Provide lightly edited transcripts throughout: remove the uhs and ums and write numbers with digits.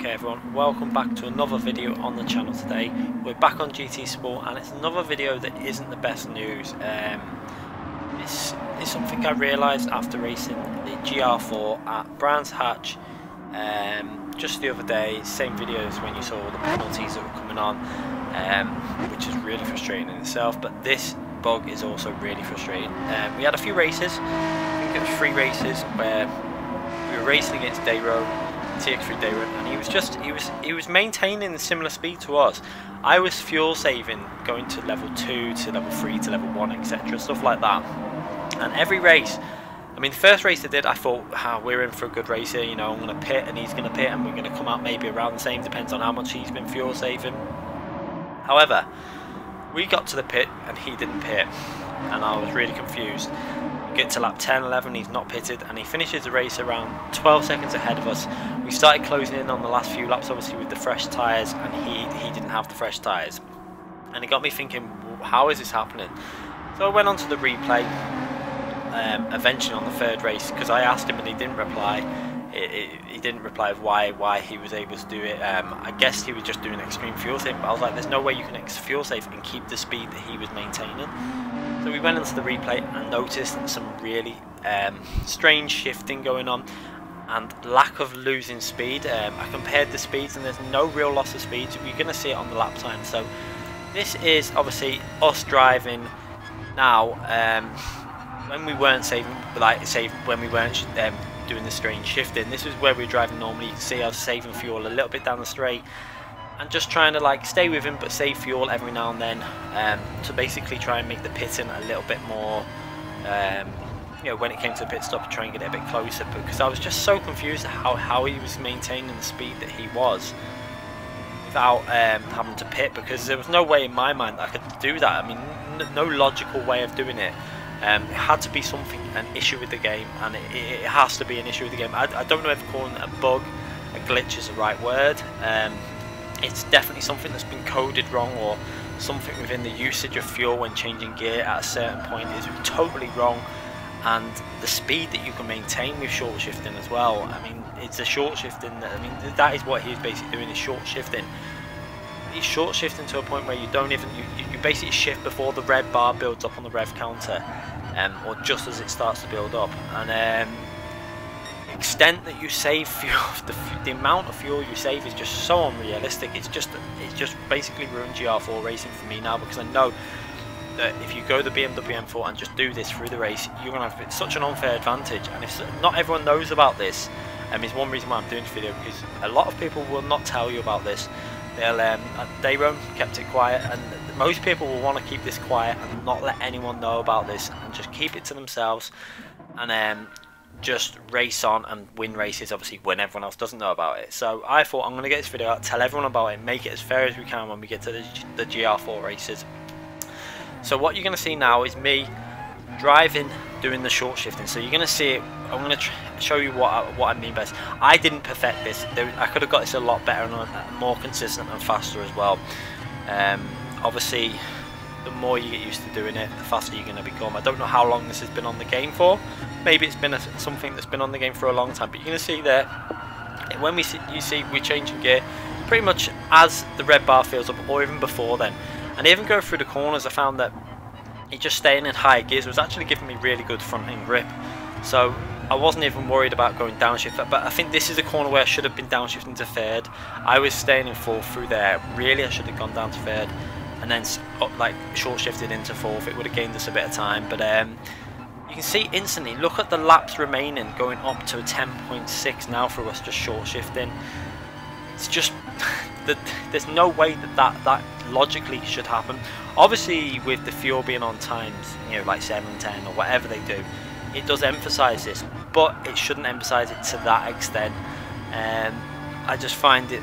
Okay everyone, welcome back to another video on the channel today. We're back on GT Sport and it's another video that isn't the best news. It's something I realised after racing the GR4 at Brands Hatch just the other day. Same video as when you saw all the penalties that were coming on, which is really frustrating in itself, but this bug is also really frustrating. We had a few races, I think it was 3 races where we were racing against Dayro, TX3 Dayro, and he was maintaining a similar speed to us. I was fuel saving, going to level 2 to level 3 to level 1, etc, stuff like that. And every race, I mean the first race I did, I thought we're in for a good race here, you know, I'm going to pit and he's going to pit and we're going to come out maybe around the same, depends on how much he's been fuel saving. However, we got to the pit and he didn't pit and I was really confused. Get to lap 10, 11, he's not pitted and he finishes the race around 12 seconds ahead of us. We started closing in on the last few laps obviously with the fresh tyres, and he didn't have the fresh tyres, and it got me thinking, how is this happening? So I went on to the replay eventually on the third race, because I asked him and he didn't reply. He didn't reply of why he was able to do it. I guess he was just doing extreme fuel saving, but I was like, there's no way you can fuel save and keep the speed that he was maintaining. So we went into the replay and noticed some really strange shifting going on and lack of losing speed. I compared the speeds and there's no real loss of speed, so you're going to see it on the lap time. So this is obviously us driving now when we weren't saving, when we weren't doing the strange shifting. This is where we're driving normally. You can see I was saving fuel a little bit down the straight and just trying to like stay with him but save fuel every now and then, to basically try and make the pitting a little bit more, you know, when it came to the pit stop, try and get it a bit closer, because I was just so confused at how he was maintaining the speed that he was without having to pit, because there was no way in my mind that I could do that. I mean, no logical way of doing it. It had to be an issue with the game, and it has to be an issue with the game. I don't know if calling it a bug, a glitch is the right word. It's definitely something that's been coded wrong, or something within the usage of fuel when changing gear at a certain point is totally wrong. And the speed that you can maintain with short shifting as well. I mean, it's a short shifting that, I mean, that is what he's basically doing, is short shifting. He's short shifting to a point where you don't even, you basically shift before the red bar builds up on the rev counter, or just as it starts to build up. And the extent that you save fuel, the amount of fuel you save is just so unrealistic. It's just basically ruined GR4 racing for me now, because I know that if you go the BMW M4 and just do this through the race, you're going to have such an unfair advantage. And if not everyone knows about this, it's one reason why I'm doing this video, because a lot of people will not tell you about this. They'll Dayro kept it quiet, and most people will want to keep this quiet and not let anyone know about this, and just keep it to themselves, and just race on and win races obviously when everyone else doesn't know about it. So I thought, I'm going to get this video out, tell everyone about it, make it as fair as we can when we get to the GR4 races. So what you're going to see now is me driving, doing the short shifting. So you're going to see it. I'm going to show you what I mean by this. I didn't perfect this. I could have got this a lot better and more consistent and faster as well. Obviously, the more you get used to doing it, the faster you're going to become. I don't know how long this has been on the game for. Maybe it's been something that's been on the game for a long time. But you're going to see there, when you see we're changing gear, pretty much as the red bar fills up, or even before then. And even going through the corners, I found that it just staying in higher gears was actually giving me really good front end grip. So I wasn't even worried about going downshift. But I think this is a corner where I should have been downshifting to third. I was staying in fourth through there. Really, I should have gone down to third and then like short shifted into fourth. It would have gained us a bit of time. But you can see instantly, look at the laps remaining, going up to a 10.6 now for us just short shifting. It's just there's no way that logically should happen. Obviously with the fuel being on times, you know, like 7, 10 or whatever they do, it does emphasize this, but it shouldn't emphasize it to that extent. I just find it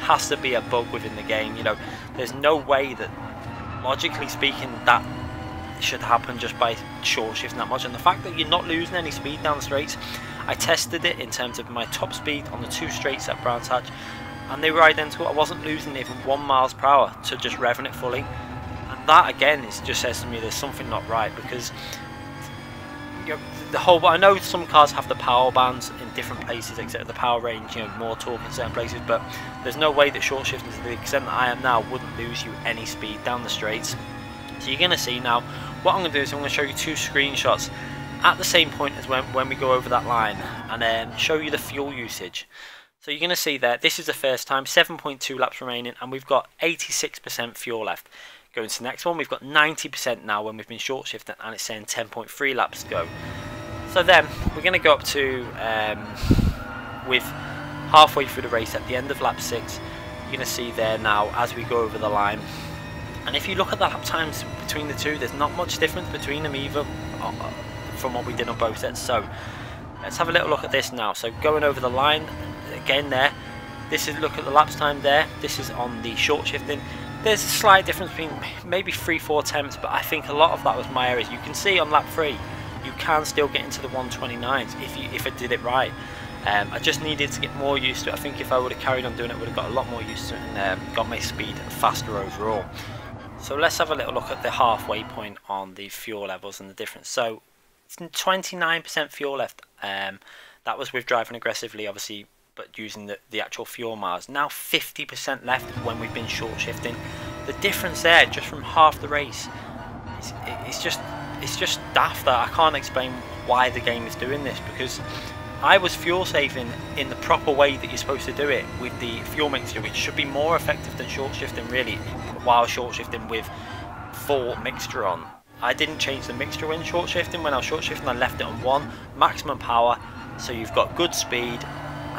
has to be a bug within the game. You know, there's no way that, logically speaking, that should happen just by short shifting that much. And the fact that you're not losing any speed down the straights, I tested it in terms of my top speed on the 2 straights at Brands Hatch, and they were identical. I wasn't losing even 1 mile per hour to just revving it fully. And that again just says to me there's something not right, because you know, the whole. I know some cars have the power bands in different places, except the power range, you know, more torque in certain places. But there's no way that short shifting to the extent that I am now wouldn't lose you any speed down the straights. So you're going to see now. What I'm going to do is I'm going to show you two screenshots at the same point as when we go over that line, and then show you the fuel usage. So you're going to see there, this is the first time, 7.2 laps remaining, and we've got 86% fuel left. Going to the next one, we've got 90% now when we've been short shifting, and it's saying 10.3 laps to go. So then we're going to go up to with halfway through the race at the end of lap 6. You're going to see there now as we go over the line. And if you look at the lap times between the two, there's not much difference between them either from what we did on both sets. So let's have a little look at this now. So going over the line again there, this is, look at the laps time there, this is on the short shifting. There's a slight difference between maybe 3-4 tenths, but I think a lot of that was my errors. You can see on lap 3 you can still get into the 129s if I did it right. I just needed to get more used to it. I think if I would have carried on doing it, I would have got a lot more used to it and got my speed faster overall. So let's have a little look at the halfway point on the fuel levels and the difference. So it's 29% fuel left. That was with driving aggressively, obviously, but using the actual fuel miles. Now 50% left when we've been short shifting. The difference there, just from half the race, it's just daft. That I can't explain why the game is doing this, because I was fuel saving in the proper way that you're supposed to do it with the fuel mixture, which should be more effective than short shifting really, while short shifting with full mixture on. I didn't change the mixture when short shifting. When I was short shifting, I left it on 1 maximum power, so you've got good speed,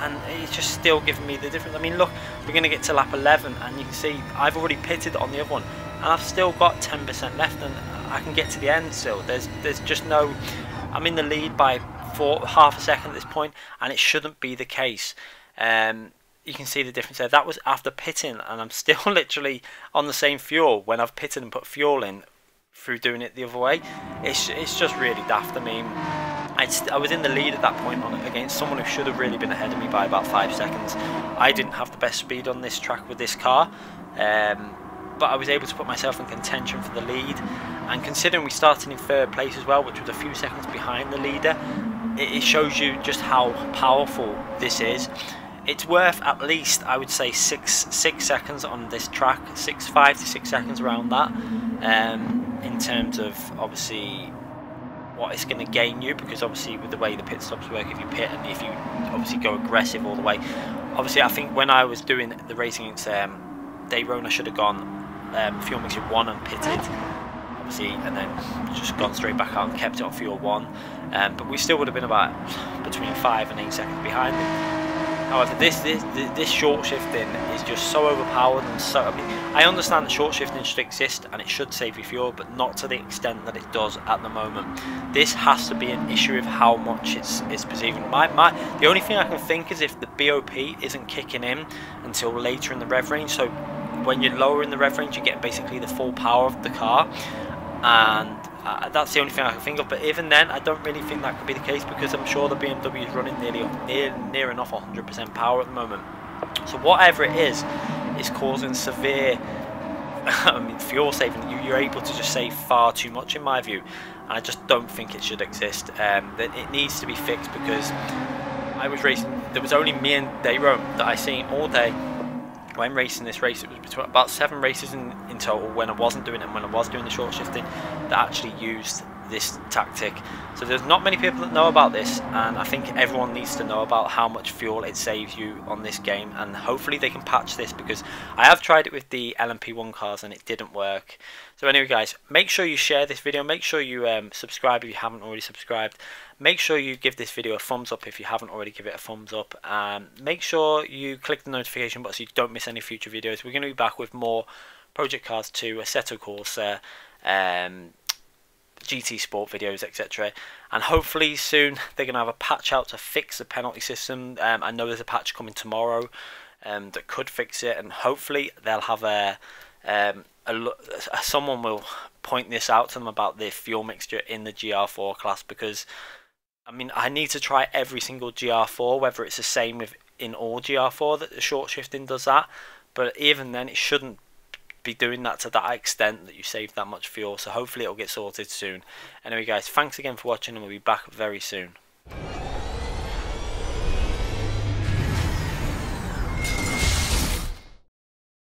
and it's just still giving me the difference. I mean, look, we're going to get to lap 11, and you can see I've already pitted on the other one, and I've still got 10% left, and I can get to the end still. There's just no. I'm in the lead by half a second at this point, and it shouldn't be the case. You can see the difference there. That was after pitting, and I'm still literally on the same fuel when I've pitted and put fuel in through doing it the other way. It's just really daft. I mean, I was in the lead at that point against someone who should have really been ahead of me by about 5 seconds. I didn't have the best speed on this track with this car, but I was able to put myself in contention for the lead. And considering we started in 3rd place as well, which was a few seconds behind the leader, it shows you just how powerful this is. It's worth at least, I would say, 6 seconds on this track, 5 to 6 seconds around that, in terms of obviously what it's going to gain you, because obviously with the way the pit stops work, if you pit and if you obviously go aggressive all the way, obviously I think when I was doing the racing against Dayron, I should have gone fuel mixture 1 and pitted, obviously, and then just gone straight back out and kept it on fuel 1, but we still would have been about between 5 and 8 seconds behind them. However, this short shifting is just so overpowered, and so, I mean, I understand that short shifting should exist and it should save you fuel, but not to the extent that it does at the moment. This has to be an issue of how much it's perceiving. The only thing I can think is if the BOP isn't kicking in until later in the rev range. So when you're lower in the rev range, you're getting basically the full power of the car, and that's the only thing I can think of. But even then, I don't really think that could be the case, because I'm sure the BMW is running near enough 100% power at the moment. So whatever it is causing severe I mean, fuel saving. You're able to just save far too much in my view, and I just don't think it should exist. That it needs to be fixed, because I was racing, there was only me and Dayron that I seen all day when racing this race. It was between about 7 races in total when I wasn't doing it and when I was doing the short shifting that actually used this tactic. So there's not many people that know about this, and I think everyone needs to know about how much fuel it saves you on this game, and hopefully they can patch this, because I have tried it with the LMP1 cars and it didn't work. So anyway guys, make sure you share this video, make sure you subscribe if you haven't already subscribed, make sure you give this video a thumbs up if you haven't already give it a thumbs up, and make sure you click the notification button so you don't miss any future videos. We're going to be back with more Project Cars 2, Assetto Corsa, GT Sport videos, etc. And hopefully soon they're going to have a patch out to fix the penalty system. I know there's a patch coming tomorrow that could fix it, and hopefully they'll have someone will point this out to them about the fuel mixture in the GR4 class, because I mean, I need to try every single GR4, whether it's the same with in all GR4 that the short shifting does that, but even then it shouldn't be doing that to that extent that you save that much fuel. So hopefully it'll get sorted soon. Anyway guys, thanks again for watching, and we'll be back very soon.